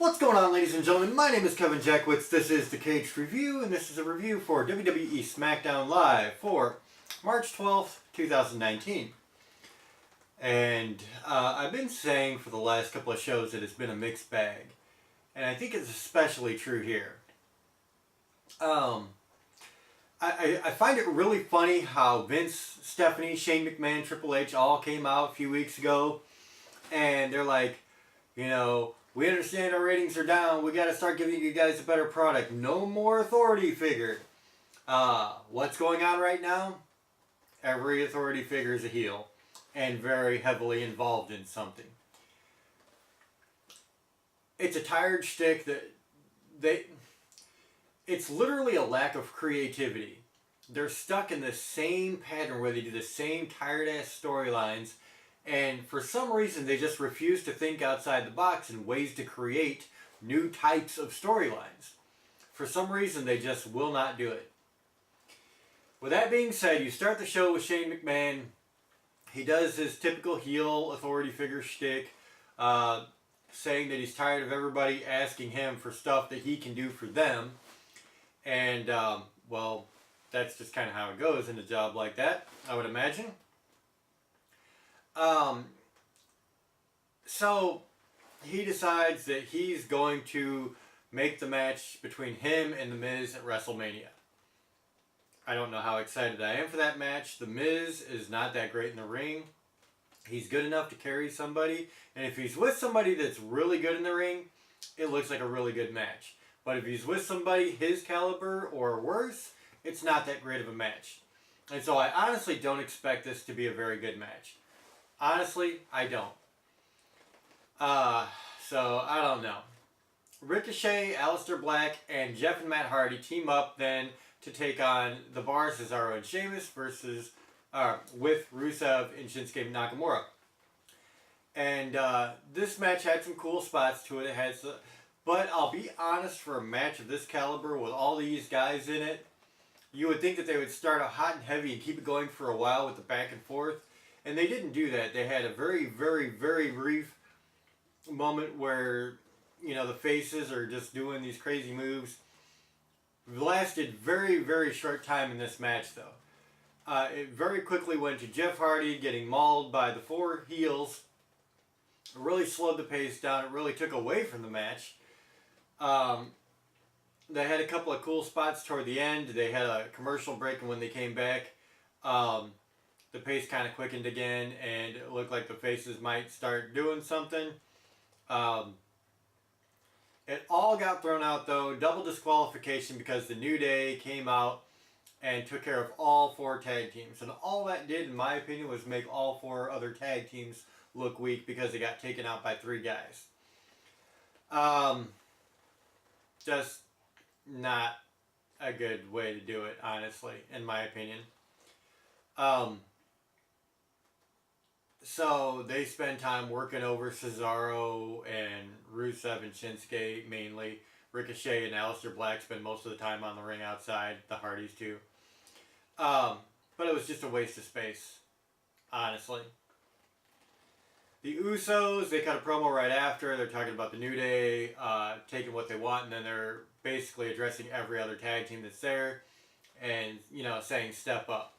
What's going on, ladies and gentlemen? My name is Kevin Jackwitz. This is the Kaged Review, and this is a review for WWE SmackDown Live for March 12th, 2019. And I've been saying for the last couple of shows that it's been a mixed bag. And I think it's especially true here. I find it really funny how Vince, Stephanie, Shane McMahon, Triple H all came out a few weeks ago. And they're like, you know, we understand our ratings are down. We got to start giving you guys a better product. No more authority figure. What's going on right now? Every authority figure is a heel and very heavily involved in something. It's a tired shtick that it's literally a lack of creativity. They're stuck in the same pattern where they do the same tired-ass storylines. And for some reason, they just refuse to think outside the box in ways to create new types of storylines. For some reason, they just will not do it. With that being said, you start the show with Shane McMahon. He does his typical heel authority figure shtick, saying that he's tired of everybody asking him for stuff that he can do for them. And, well, that's just kind of how it goes in a job like that, I would imagine. So he decides that he's going to make the match between him and The Miz at WrestleMania. I don't know how excited I am for that match. The Miz is not that great in the ring. He's good enough to carry somebody. And if he's with somebody that's really good in the ring, it looks like a really good match. But if he's with somebody his caliber or worse, it's not that great of a match. And so I honestly don't expect this to be a very good match. Honestly, I don't. So, I don't know. Ricochet, Aleister Black, and Jeff and Matt Hardy team up then to take on the Bar, Cesaro and Sheamus versus, with Rusev and Shinsuke Nakamura. And this match had some cool spots to it. But I'll be honest, for a match of this caliber with all these guys in it, you would think that they would start out hot and heavy and keep it going for a while with the back and forth. And they didn't do that. They had a very, very, very brief moment where, you know, the faces are just doing these crazy moves. It lasted very, very short time in this match, though. It very quickly went to Jeff Hardy getting mauled by the four heels. It really slowed the pace down. It really took away from the match. They had a couple of cool spots toward the end. They had a commercial break, and when they came back, the pace kind of quickened again, and it looked like the faces might start doing something. It all got thrown out, though. Double disqualification because the New Day came out and took care of all four tag teams. And all that did, in my opinion, was make all four other tag teams look weak because they got taken out by three guys. Just not a good way to do it, honestly, in my opinion. So they spend time working over Cesaro and Rusev and Shinsuke mainly. Ricochet and Aleister Black spend most of the time on the ring outside. The Hardys too. But it was just a waste of space, honestly. The Usos, they cut a promo right after. They're talking about the New Day, taking what they want, and then they're basically addressing every other tag team that's there and, you know, saying step up.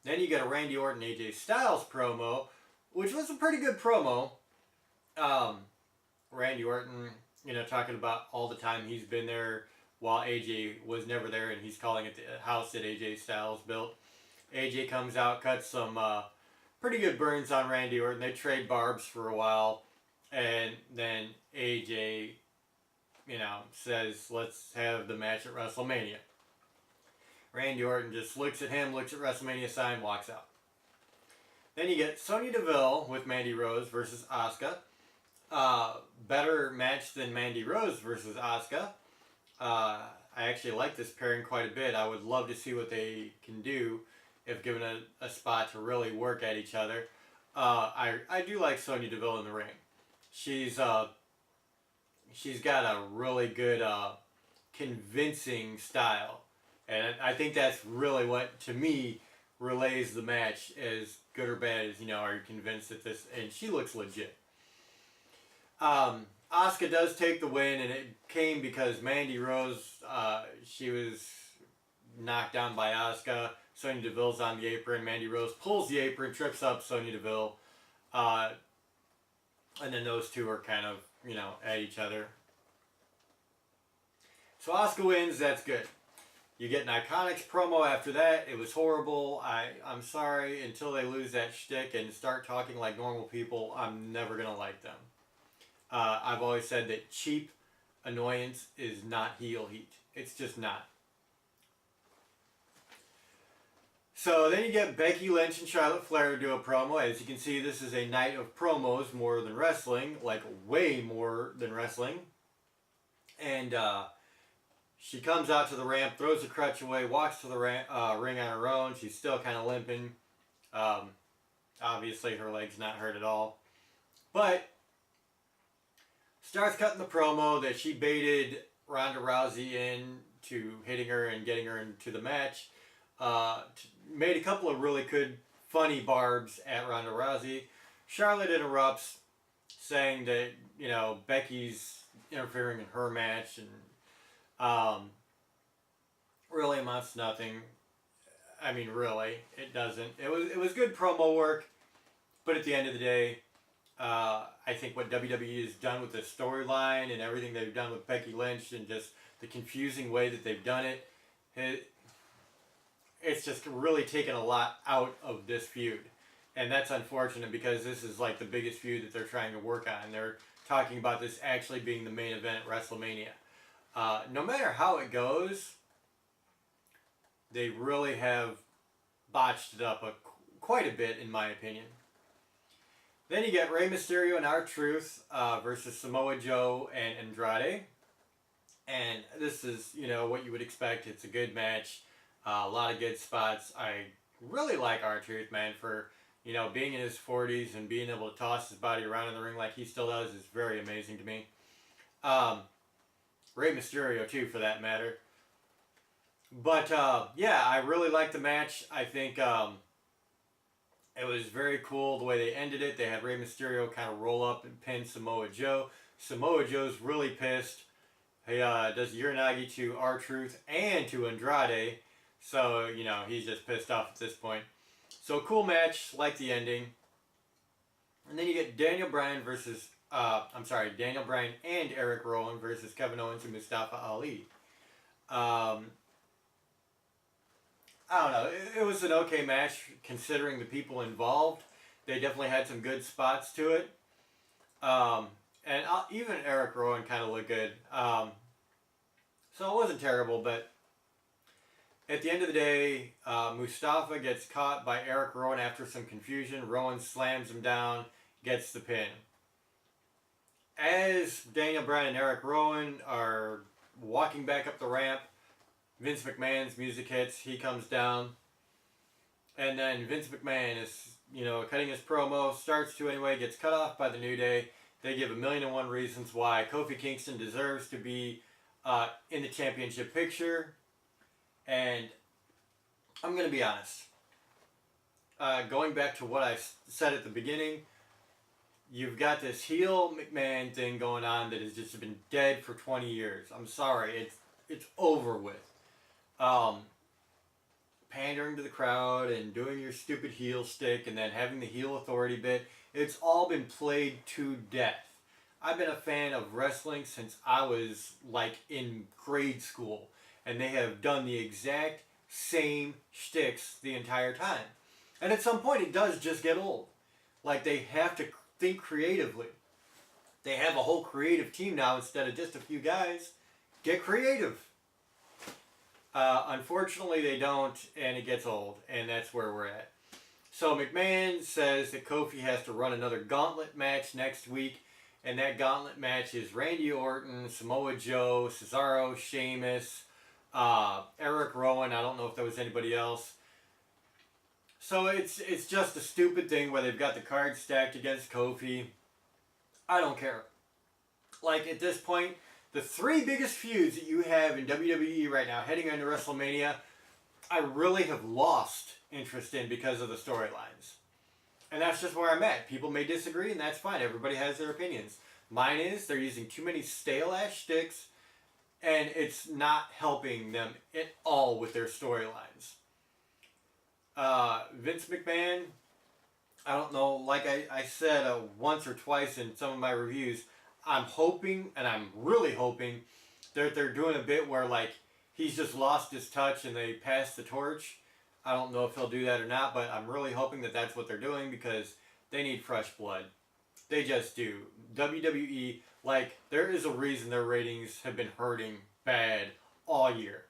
Then you get a Randy Orton AJ Styles promo, which was a pretty good promo. Randy Orton, you know, talking about all the time he's been there while AJ was never there, and he's calling it the house that AJ Styles built. AJ comes out, cuts some pretty good burns on Randy Orton. They trade barbs for a while, and then AJ, you know, says, let's have the match at WrestleMania. Randy Orton just looks at him, looks at WrestleMania sign, walks out. Then you get Sonya Deville with Mandy Rose versus Asuka. Better match than Mandy Rose versus Asuka. I actually like this pairing quite a bit. I would love to see what they can do if given a spot to really work at each other. I do like Sonya Deville in the ring. She's got a really good, convincing style. And I think that's really what, to me, relays the match as good or bad as, you know, are you convinced that this... And she looks legit. Asuka does take the win, and it came because Mandy Rose, she was knocked down by Asuka. Sonya Deville's on the apron. Mandy Rose pulls the apron, trips up Sonya Deville. And then those two are kind of, at each other. So Asuka wins, that's good. You get an Iconics promo after that. It was horrible. I'm sorry, until they lose that shtick and start talking like normal people, I'm never going to like them. I've always said that cheap annoyance is not heel heat. It's just not. So then you get Becky Lynch and Charlotte Flair do a promo. As you can see, this is a night of promos more than wrestling. Like, way more than wrestling. And she comes out to the ramp, throws the crutch away, walks to the ring on her own. She's still kind of limping. Obviously, her leg's not hurt at all. But starts cutting the promo that she baited Ronda Rousey into hitting her and getting her into the match. Made a couple of really good, funny barbs at Ronda Rousey. Charlotte interrupts, saying that, Becky's interfering in her match, and really amounts to nothing. I mean, really, it doesn't. It was good promo work, but at the end of the day, I think what WWE has done with the storyline and everything they've done with Becky Lynch and just the confusing way that they've done it, it's just really taken a lot out of this feud. And that's unfortunate because this is like the biggest feud that they're trying to work on. They're talking about this actually being the main event at WrestleMania. No matter how it goes, they really have botched it up quite a bit, in my opinion. Then you get Rey Mysterio and R-Truth versus Samoa Joe and Andrade. And this is, what you would expect. It's a good match. A lot of good spots. I really like R-Truth, man, for, being in his 40s and being able to toss his body around in the ring like he still does is very amazing to me. Rey Mysterio, too, for that matter. But, yeah, I really like the match. I think it was very cool the way they ended it. They had Rey Mysterio kind of roll up and pin Samoa Joe. Samoa Joe's really pissed. He does Uranagi to R-Truth and to Andrade. So, he's just pissed off at this point. So, cool match. Like the ending. And then you get Daniel Bryan and Erick Rowan versus Kevin Owens and Mustafa Ali. I don't know. It was an okay match considering the people involved. They definitely had some good spots to it. And even Erick Rowan kind of looked good. So it wasn't terrible, but at the end of the day, Mustafa gets caught by Erick Rowan after some confusion. Rowan slams him down, gets the pin. As Daniel Bryan and Erick Rowan are walking back up the ramp, Vince McMahon's music hits. He comes down. And then Vince McMahon is, cutting his promo. Starts to anyway. Gets cut off by the New Day. They give 1,000,001 reasons why Kofi Kingston deserves to be in the championship picture. And I'm going to be honest. Going back to what I said at the beginning, you've got this heel McMahon thing going on that has just been dead for 20 years. I'm sorry. It's over with. Pandering to the crowd and doing your stupid heel stick and then having the heel authority bit. It's all been played to death. I've been a fan of wrestling since I was like in grade school. And they have done the exact same shticks the entire time. And at some point it does just get old. Like they have to think creatively. They have a whole creative team now instead of just a few guys. Get creative. Unfortunately, they don't, and it gets old, and that's where we're at. So McMahon says that Kofi has to run another gauntlet match next week, and that gauntlet match is Randy Orton, Samoa Joe, Cesaro, Sheamus, Erick Rowan. I don't know if there was anybody else. So it's just a stupid thing where they've got the cards stacked against Kofi. I don't care. Like, at this point, the three biggest feuds that you have in WWE right now, heading into WrestleMania, I really have lost interest in because of the storylines. And that's just where I'm at. People may disagree, and that's fine. Everybody has their opinions. Mine is they're using too many stale-ass shticks, and it's not helping them at all with their storylines. Vince McMahon, I don't know, like I said once or twice in some of my reviews, I'm hoping, and I'm really hoping, that they're doing a bit where, like, he's just lost his touch and they pass the torch. I don't know if he'll do that or not, but I'm really hoping that that's what they're doing because they need fresh blood. They just do. WWE, like, there is a reason their ratings have been hurting bad all year.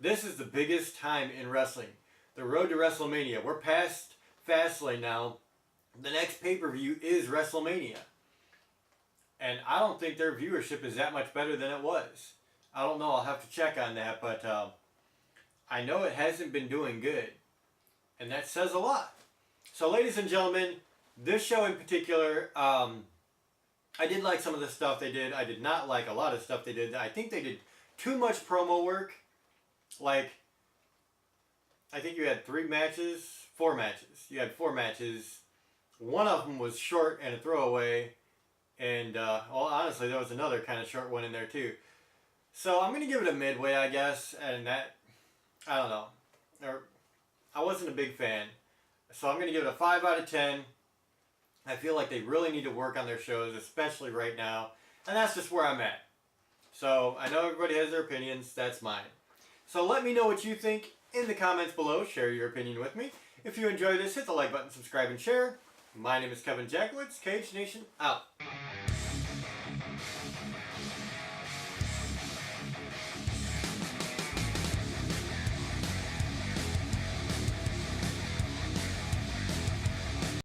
This is the biggest time in wrestling. The road to WrestleMania. We're past Fastlane now. The next pay-per-view is WrestleMania. And I don't think their viewership is that much better than it was. I don't know. I'll have to check on that. But I know it hasn't been doing good. And that says a lot. So, ladies and gentlemen, this show in particular, I did like some of the stuff they did. I did not like a lot of stuff they did. I think they did too much promo work. Like, I think you had 4 matches. You had 4 matches. One of them was short and a throwaway. And, well, honestly, there was another kind of short one in there, too. So, I'm going to give it a midway, I guess. And that, I don't know. I wasn't a big fan. So, I'm going to give it a 5 out of 10. I feel like they really need to work on their shows, especially right now. And that's just where I'm at. So, I know everybody has their opinions. That's mine. So, let me know what you think in the comments below. Share your opinion with me. If you enjoyed this, hit the like button, subscribe, and share. My name is Kevin Jacklitz. Kaged Nation out.